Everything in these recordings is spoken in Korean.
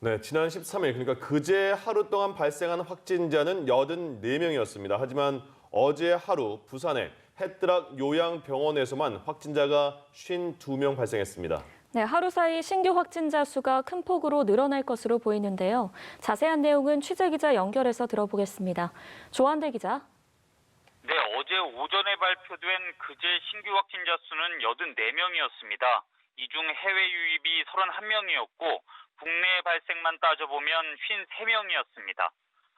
네, 지난 13일, 그러니까 그제 하루 동안 발생한 확진자는 84명이었습니다. 하지만 어제 하루 부산의 햇드락 요양병원에서만 확진자가 52명 발생했습니다. 네, 하루 사이 신규 확진자 수가 큰 폭으로 늘어날 것으로 보이는데요. 자세한 내용은 취재 기자 연결해서 들어보겠습니다. 조한대 기자. 네, 어제 오전에 발표된 그제 신규 확진자 수는 84명이었습니다. 이 중 해외 유입이 31명이었고 국내 발생만 따져보면 53명이었습니다.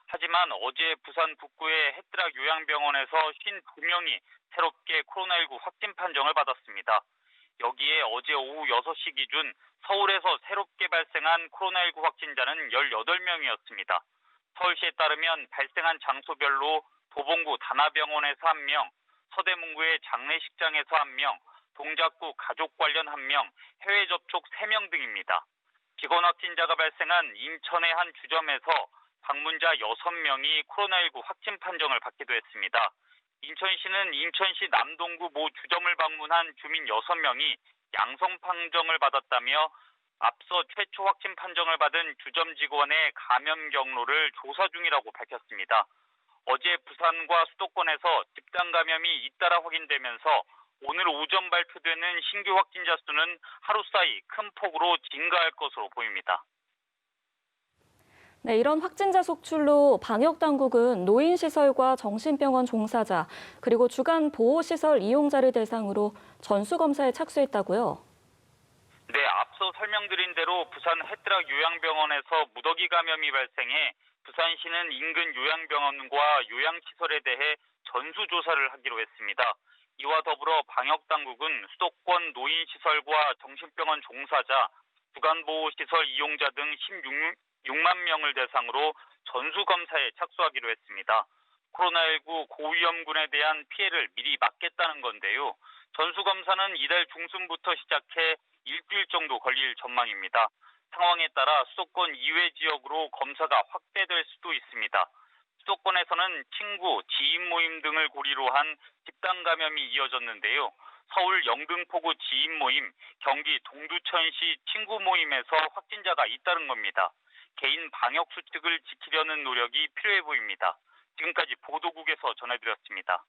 하지만 어제 부산 북구의 햇드락 요양병원에서 52명이 새롭게 코로나19 확진 판정을 받았습니다. 여기에 어제 오후 6시 기준 서울에서 새롭게 발생한 코로나19 확진자는 18명이었습니다. 서울시에 따르면 발생한 장소별로 도봉구 다나병원에서 1명, 서대문구의 장례식장에서 1명, 동작구 가족 관련 1명, 해외 접촉 3명 등입니다. 직원 확진자가 발생한 인천의 한 주점에서 방문자 6명이 코로나19 확진 판정을 받기도 했습니다. 인천시는 인천시 남동구 모 주점을 방문한 주민 6명이 양성 판정을 받았다며 앞서 최초 확진 판정을 받은 주점 직원의 감염 경로를 조사 중이라고 밝혔습니다. 어제 부산과 수도권에서 집단 감염이 잇따라 확인되면서 오늘 오전 발표되는 신규 확진자 수는 하루 사이 큰 폭으로 증가할 것으로 보입니다. 네, 이런 확진자 속출로 방역당국은 노인시설과 정신병원 종사자, 그리고 주간 보호시설 이용자를 대상으로 전수검사에 착수했다고요? 네, 앞서 설명드린 대로 부산 햇드락 요양병원에서 무더기 감염이 발생해 부산시는 인근 요양병원과 요양시설에 대해 전수조사를 하기로 했습니다. 이와 더불어 방역당국은 수도권 노인시설과 정신병원 종사자, 주간보호시설 이용자 등 16만 명을 대상으로 전수검사에 착수하기로 했습니다. 코로나19 고위험군에 대한 피해를 미리 막겠다는 건데요. 전수검사는 이달 중순부터 시작해 일주일 정도 걸릴 전망입니다. 상황에 따라 수도권 이외 지역으로 검사가 확대될 수도 있습니다. 수도권에서는 친구, 지인 모임 등을 고리로 한 집단 감염이 이어졌는데요. 서울 영등포구 지인 모임, 경기 동두천시 친구 모임에서 확진자가 잇따른 겁니다. 개인 방역 수칙을 지키려는 노력이 필요해 보입니다. 지금까지 보도국에서 전해드렸습니다.